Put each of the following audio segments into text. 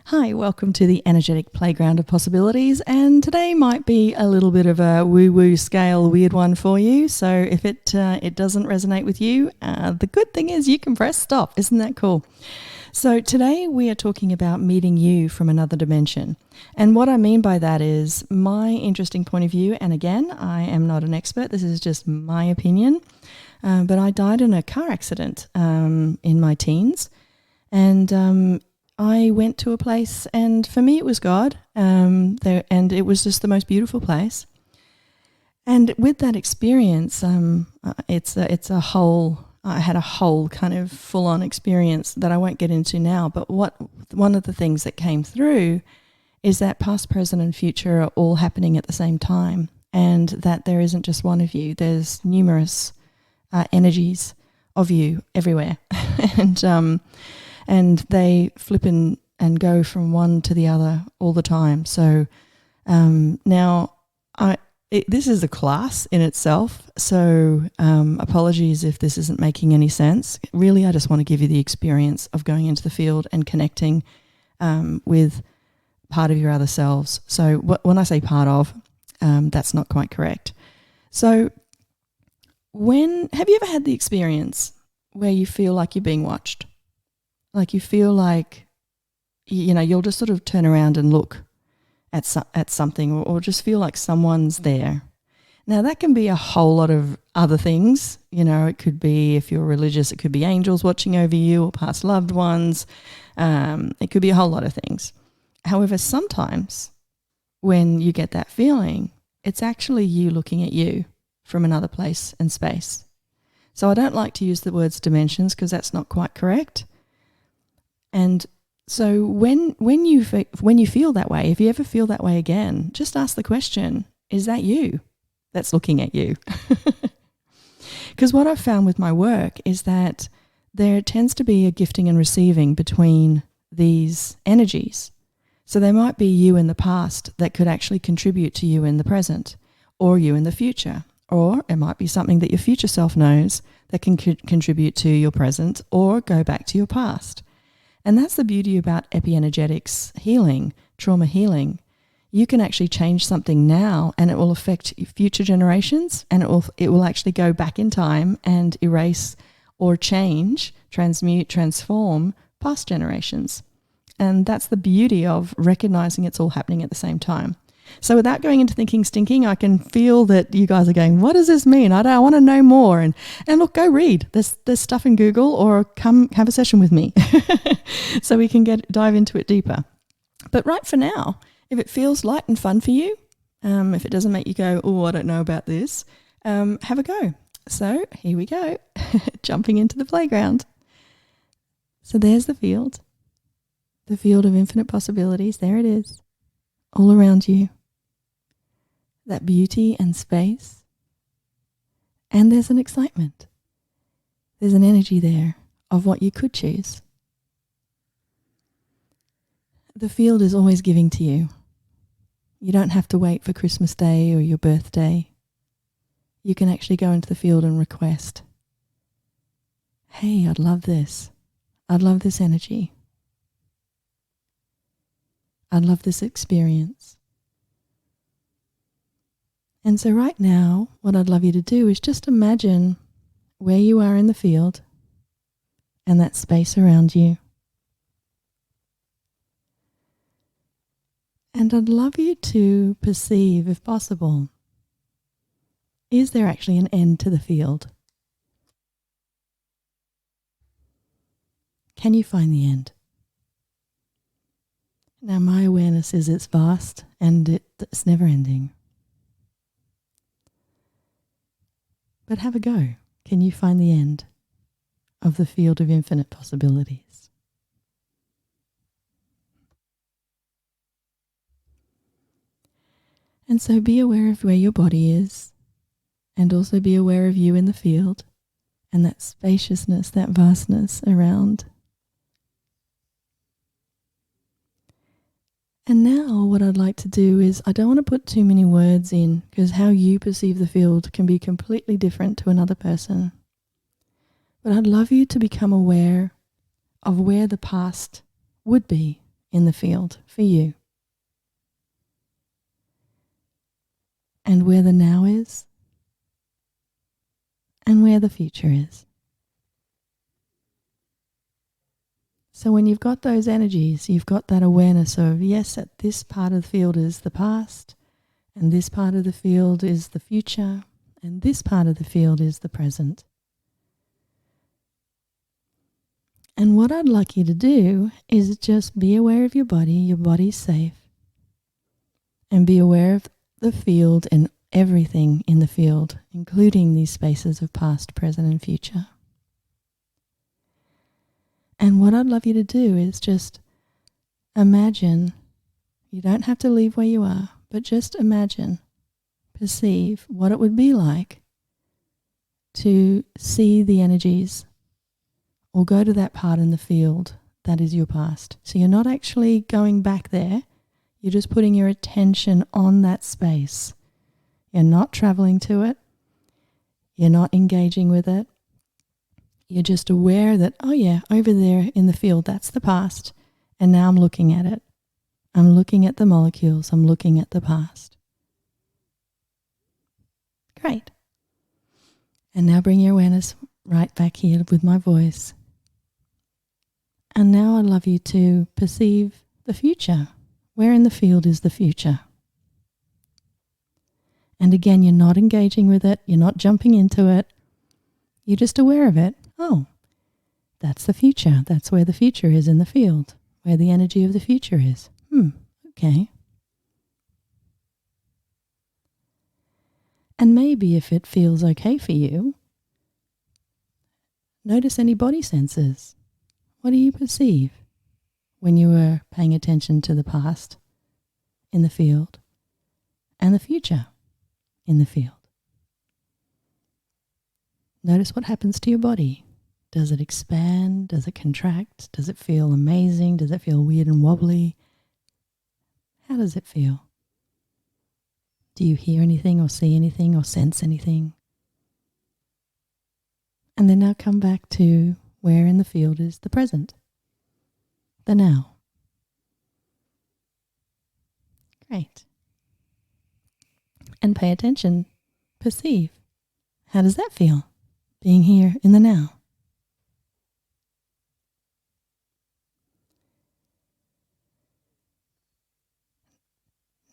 Hi, welcome to the energetic playground of possibilities, and today might be a little bit of a woo-woo scale weird one for you. So if it doesn't resonate with you, the good thing is you can press stop. Isn't that cool? So today we are talking about meeting you from another dimension. And what I mean by that is my interesting point of view. And again, I am not an expert. This is just my opinion. But I died in a car accident in my teens. And I went to a place, and for me it was God, and it was just the most beautiful place. And with that experience, it's a whole. I had a whole kind of full-on experience that I won't get into now. But one of the things that came through is that past, present, and future are all happening at the same time, and that there isn't just one of you. There's numerous energies of you everywhere, and they flip and go from one to the other all the time. So now this is a class in itself, so apologies if this isn't making any sense. Really, I just want to give you the experience of going into the field and connecting with part of your other selves. So when I say part of, that's not quite correct. So have you ever had the experience where you feel like you're being watched? Like you feel like, you'll just sort of turn around and look at something or just feel like someone's there. Now that can be a whole lot of other things. It could be, if you're religious, it could be angels watching over you or past loved ones. It could be a whole lot of things. However, sometimes when you get that feeling, it's actually you looking at you from another place and space. So I don't like to use the words dimensions because that's not quite correct. And so when you feel that way, if you ever feel that way again, just ask the question, is that you that's looking at you? Because what I've found with my work is that there tends to be a gifting and receiving between these energies. So there might be you in the past that could actually contribute to you in the present, or you in the future. Or it might be something that your future self knows that can contribute to your present or go back to your past. And that's the beauty about epi-energetics healing, trauma healing. You can actually change something now and it will affect future generations, and it will actually go back in time and erase or change, transmute, transform past generations. And that's the beauty of recognizing it's all happening at the same time. So without going into thinking stinking, I can feel that you guys are going, what does this mean? I want to know more. And look, go read. There's stuff in Google, or come have a session with me so we can dive into it deeper. But right for now, if it feels light and fun for you, if it doesn't make you go, oh, I don't know about this, have a go. So here we go, jumping into the playground. So there's the field of infinite possibilities. There it is, all around you. That beauty and space. And there's an excitement. There's an energy there of what you could choose. The field is always giving to you. You don't have to wait for Christmas Day or your birthday. You can actually go into the field and request, hey, I'd love this. I'd love this energy. I'd love this experience. And so right now, what I'd love you to do is just imagine where you are in the field and that space around you. And I'd love you to perceive, if possible, is there actually an end to the field? Can you find the end? Now my awareness is it's vast and it's never ending. But have a go. Can you find the end of the field of infinite possibilities? And so be aware of where your body is, and also be aware of you in the field and that spaciousness, that vastness around. And now what I'd like to do is, I don't want to put too many words in, because how you perceive the field can be completely different to another person. But I'd love you to become aware of where the past would be in the field for you. And where the now is, and where the future is. So when you've got those energies, you've got that awareness of, yes, that this part of the field is the past, and this part of the field is the future, and this part of the field is the present. And what I'd like you to do is just be aware of your body. Your body's safe. And be aware of the field and everything in the field, including these spaces of past, present, and future. And what I'd love you to do is just imagine, you don't have to leave where you are, but just imagine, perceive what it would be like to see the energies or go to that part in the field that is your past. So you're not actually going back there, you're just putting your attention on that space. You're not traveling to it, you're not engaging with it. You're just aware that, oh yeah, over there in the field, that's the past. And now I'm looking at it. I'm looking at the molecules. I'm looking at the past. Great. And now bring your awareness right back here with my voice. And now I'd love you to perceive the future. Where in the field is the future? And again, you're not engaging with it. You're not jumping into it. You're just aware of it. Oh, that's the future. That's where the future is in the field, where the energy of the future is. Okay. And maybe if it feels okay for you, notice any body senses. What do you perceive when you were paying attention to the past in the field and the future in the field? Notice what happens to your body. Does it expand? Does it contract? Does it feel amazing? Does it feel weird and wobbly? How does it feel? Do you hear anything or see anything or sense anything? And then now come back to where in the field is the present, the now. Great. And pay attention. Perceive. How does that feel, being here in the now?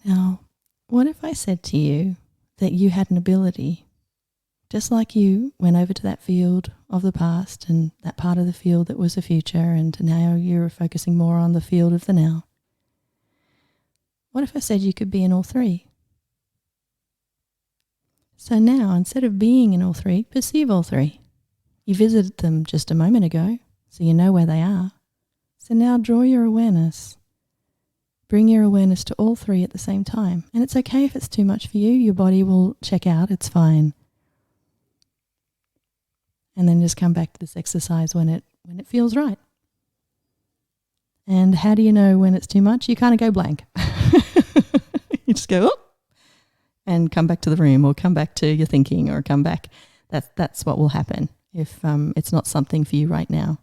Now, what if I said to you that you had an ability, just like you went over to that field of the past and that part of the field that was the future, and now you're focusing more on the field of the now? What if I said you could be in all three? So now, instead of being in all three, perceive all three. You visited them just a moment ago, so you know where they are. So now draw your awareness. Bring your awareness to all three at the same time. And it's okay if it's too much for you. Your body will check out. It's fine. And then just come back to this exercise when it feels right. And how do you know when it's too much? You kind of go blank. You just go, oh, and come back to the room, or come back to your thinking, or come back. That's what will happen if it's not something for you right now.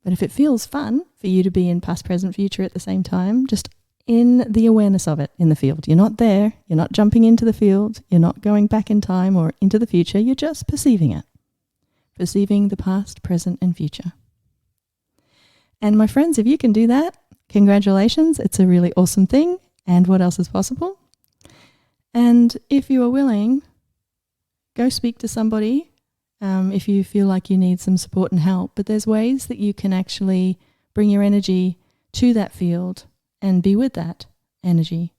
But if it feels fun for you to be in past, present, future at the same time, just in the awareness of it in the field. You're not there. You're not jumping into the field. You're not going back in time or into the future. You're just perceiving it. Perceiving the past, present, and future. And my friends, if you can do that, congratulations. It's a really awesome thing. And what else is possible? And if you are willing, go speak to somebody if you feel like you need some support and help. But there's ways that you can actually bring your energy to that field and be with that energy.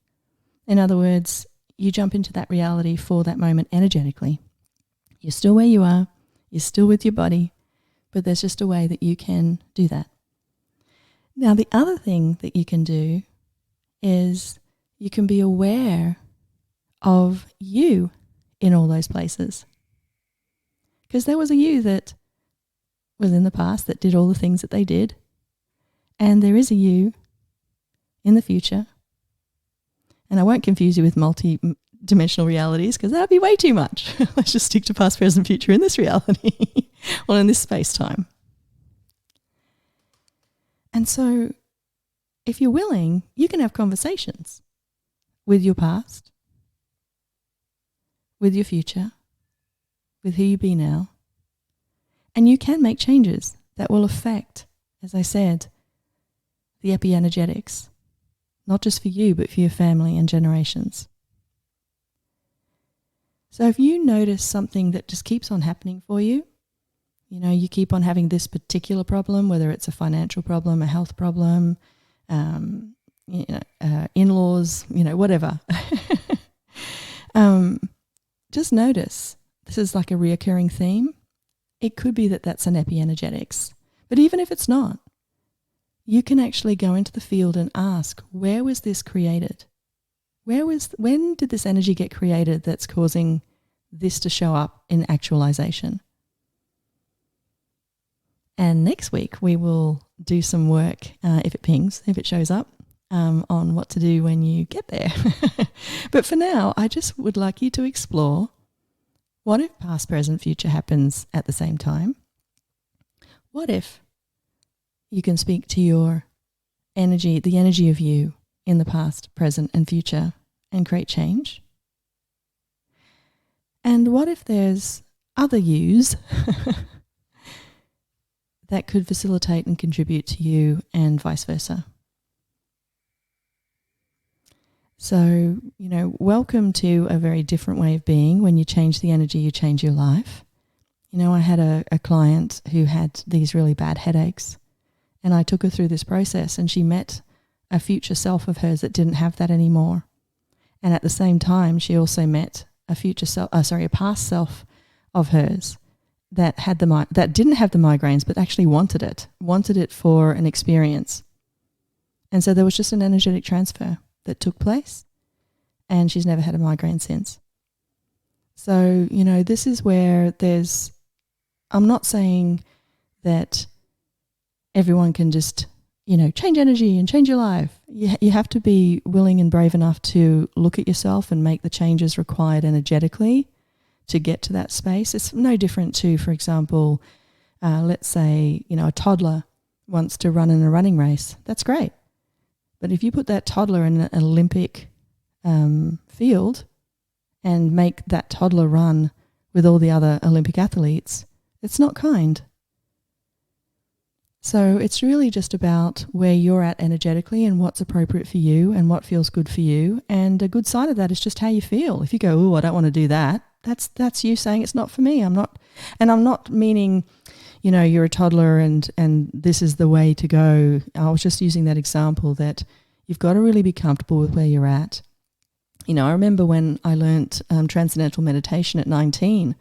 In other words, you jump into that reality for that moment energetically. You're still where you are. You're still with your body. But there's just a way that you can do that. Now, the other thing that you can do is you can be aware of you in all those places. Because there was a you that was in the past that did all the things that they did. And there is a you in the future. And I won't confuse you with multi-dimensional realities, because that would be way too much. Let's just stick to past, present, future in this reality, or in this space-time. And so if you're willing, you can have conversations with your past, with your future, with who you be now. And you can make changes that will affect, as I said, the epienergetics, not just for you, but for your family and generations. So if you notice something that just keeps on happening for you, you know, you keep on having this particular problem, whether it's a financial problem, a health problem, in-laws, whatever. Just notice this is like a reoccurring theme. It could be that that's an epienergetics. But even if it's not, you can actually go into the field and ask, where was this created? When did this energy get created that's causing this to show up in actualization? And next week we will do some work, if it shows up, on what to do when you get there. But for now, I just would like you to explore, what if past, present, future happens at the same time? What if you can speak to your energy, the energy of you in the past, present, and future, and create change? And what if there's other yous that could facilitate and contribute to you, and vice versa? So, welcome to a very different way of being. When you change the energy, you change your life. I had a client who had these really bad headaches, and I took her through this process, and she met a future self of hers that didn't have that anymore. And at the same time, she also met a past self of hers that didn't have the migraines, but actually wanted it for an experience. And so there was just an energetic transfer that took place, and she's never had a migraine since. So, this is where I'm not saying that everyone can just, change energy and change your life. You have to be willing and brave enough to look at yourself and make the changes required energetically to get to that space. It's no different to, for example, let's say, a toddler wants to run in a running race. That's great. But if you put that toddler in an Olympic field and make that toddler run with all the other Olympic athletes, it's not kind. So it's really just about where you're at energetically and what's appropriate for you and what feels good for you. And a good side of that is just how you feel. If you go, oh, I don't want to do that, that's you saying it's not for me. I'm not meaning, you're a toddler and this is the way to go. I was just using that example that you've got to really be comfortable with where you're at. I remember when I learnt transcendental meditation at 19,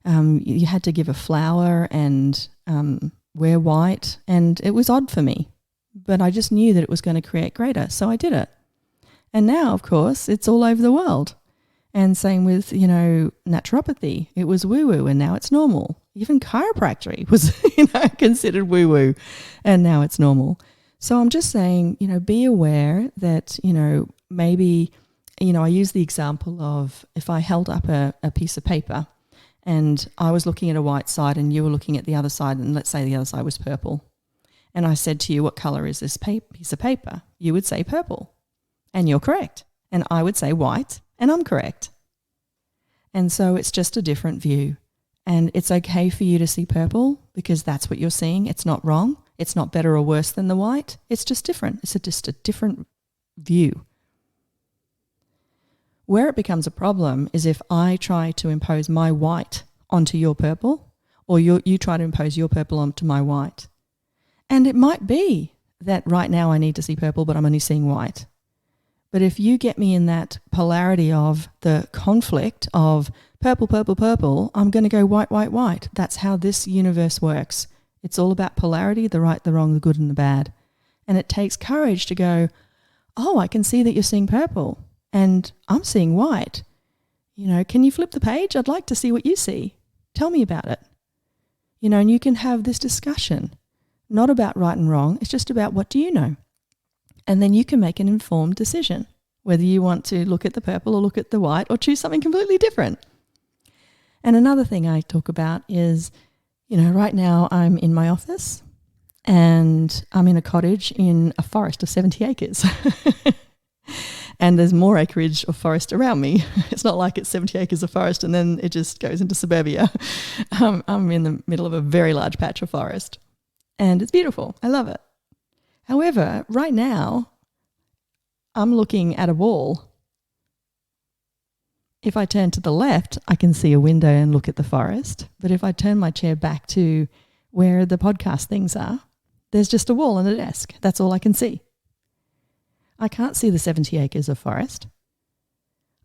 you had to give a flower and wear white, and it was odd for me, but I just knew that it was going to create greater, so I did it. And now, of course, it's all over the world. And same with, naturopathy. It was woo-woo, and now it's normal. Even chiropractic was, considered woo-woo, and now it's normal. So I'm just saying, be aware that, maybe, I use the example of if I held up a piece of paper and I was looking at a white side and you were looking at the other side, and let's say the other side was purple. And I said to you, what color is this piece of paper? You would say purple, and you're correct. And I would say white, and I'm correct. And so it's just a different view. And it's okay for you to see purple because that's what you're seeing. It's not wrong. It's not better or worse than the white. It's just different. It's just a different view. Where it becomes a problem is if I try to impose my white onto your purple, or you try to impose your purple onto my white. And it might be that right now I need to see purple, but I'm only seeing white. But if you get me in that polarity of the conflict of purple, purple, purple, I'm going to go white, white, white. That's how this universe works. It's all about polarity, the right, the wrong, the good and the bad. And it takes courage to go, oh, I can see that you're seeing purple and I'm seeing white. Can you flip the page? I'd like to see what you see. Tell me about it. And you can have this discussion, not about right and wrong. It's just about what do you know? And then you can make an informed decision, whether you want to look at the purple or look at the white or choose something completely different. And another thing I talk about is, right now I'm in my office and I'm in a cottage in a forest of 70 acres. And there's more acreage of forest around me. It's not like it's 70 acres of forest and then it just goes into suburbia. I'm in the middle of a very large patch of forest. And it's beautiful. I love it. However, right now, I'm looking at a wall. If I turn to the left, I can see a window and look at the forest. But if I turn my chair back to where the podcast things are, there's just a wall and a desk. That's all I can see. I can't see the 70 acres of forest.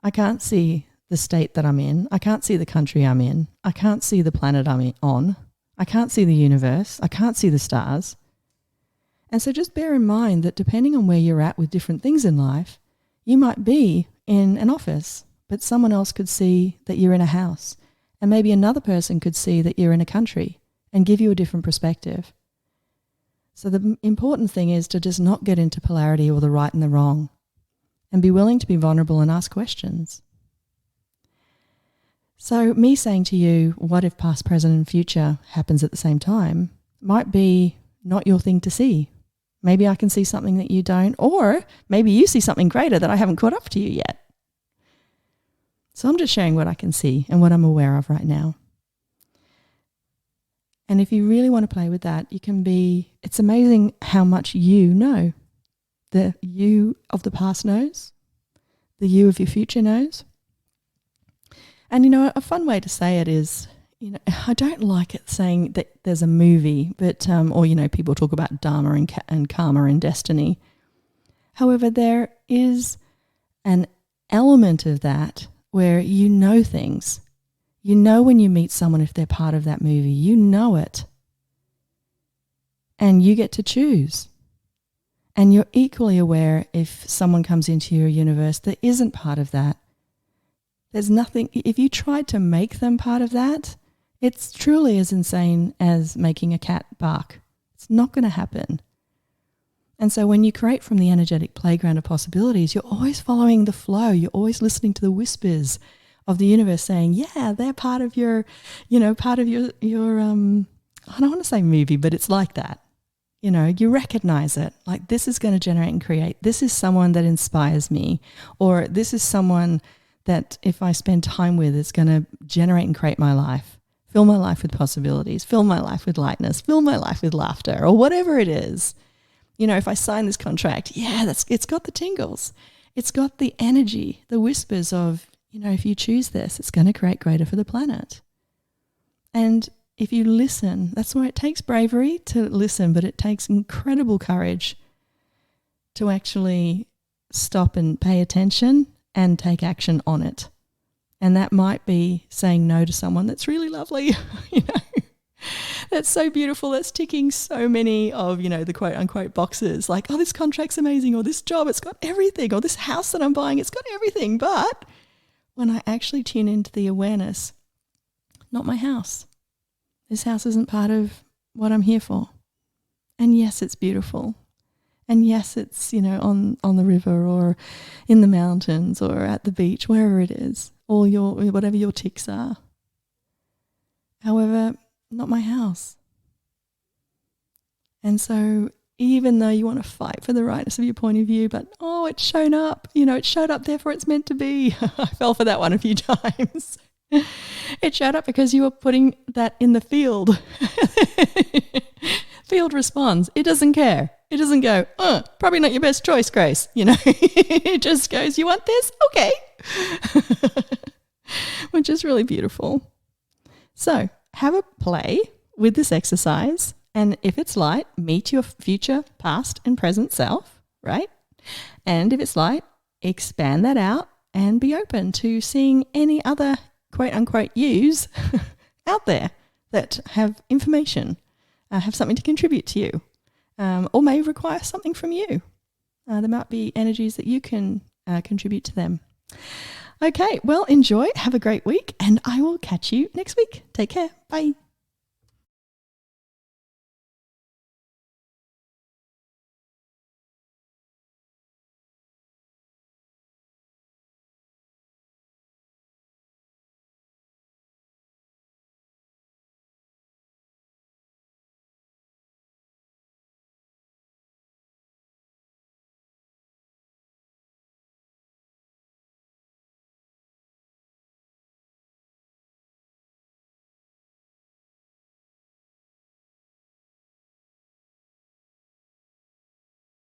I can't see the state that I'm in. I can't see the country I'm in. I can't see the planet I'm on. I can't see the universe. I can't see the stars. And so just bear in mind that depending on where you're at with different things in life, you might be in an office, but someone else could see that you're in a house. And maybe another person could see that you're in a country and give you a different perspective. So the important thing is to just not get into polarity or the right and the wrong, and be willing to be vulnerable and ask questions. So me saying to you, what if past, present and future happens at the same time, might be not your thing to see. Maybe I can see something that you don't, or maybe you see something greater that I haven't caught up to you yet. So I'm just sharing what I can see and what I'm aware of right now. And if you really want to play with that, it's amazing how much you know. The you of the past knows, the you of your future knows. And, a fun way to say it is, I don't like it saying that there's a movie, but, or, people talk about dharma and karma and destiny. However, there is an element of that where you know things. You know when you meet someone if they're part of that movie. You know it. And you get to choose. And you're equally aware if someone comes into your universe that isn't part of that. There's nothing, if you tried to make them part of that, it's truly as insane as making a cat bark. It's not going to happen. And so when you create from the energetic playground of possibilities, you're always following the flow. You're always listening to the whispers of the universe saying, yeah, they're part of your, I don't want to say movie, but it's like that. You recognize it. Like, this is going to generate and create. This is someone that inspires me, or this is someone that if I spend time with, it's going to generate and create my life, fill my life with possibilities, fill my life with lightness, fill my life with laughter, or whatever it is. If I sign this contract, it's got the tingles. It's got the energy, the whispers of, if you choose this, it's going to create greater for the planet. And if you listen, that's why it takes bravery to listen, but it takes incredible courage to actually stop and pay attention and take action on it. And that might be saying no to someone that's really lovely, that's so beautiful, that's ticking so many of, the quote unquote boxes, like, oh, this contract's amazing, or this job, it's got everything, or this house that I'm buying, it's got everything. But when I actually tune into the awareness, not my house. This house isn't part of what I'm here for. And yes, it's beautiful. And yes, it's, on the river or in the mountains or at the beach, wherever it is, or whatever your ticks are. However, not my house. And so even though you want to fight for the rightness of your point of view, but, it's shown up, it showed up, therefore it's meant to be. I fell for that one a few times. It showed up because you were putting that in the field. Field responds. It doesn't care. It doesn't go, probably not your best choice, Grace. It just goes, you want this? Okay. Which is really beautiful. So have a play with this exercise. And if it's light, meet your future, past and present self, right? And if it's light, expand that out and be open to seeing any other quote unquote yous out there that have information, have something to contribute to you, or may require something from you. There might be energies that you can contribute to them. Okay, well, enjoy. Have a great week, and I will catch you next week. Take care. Bye.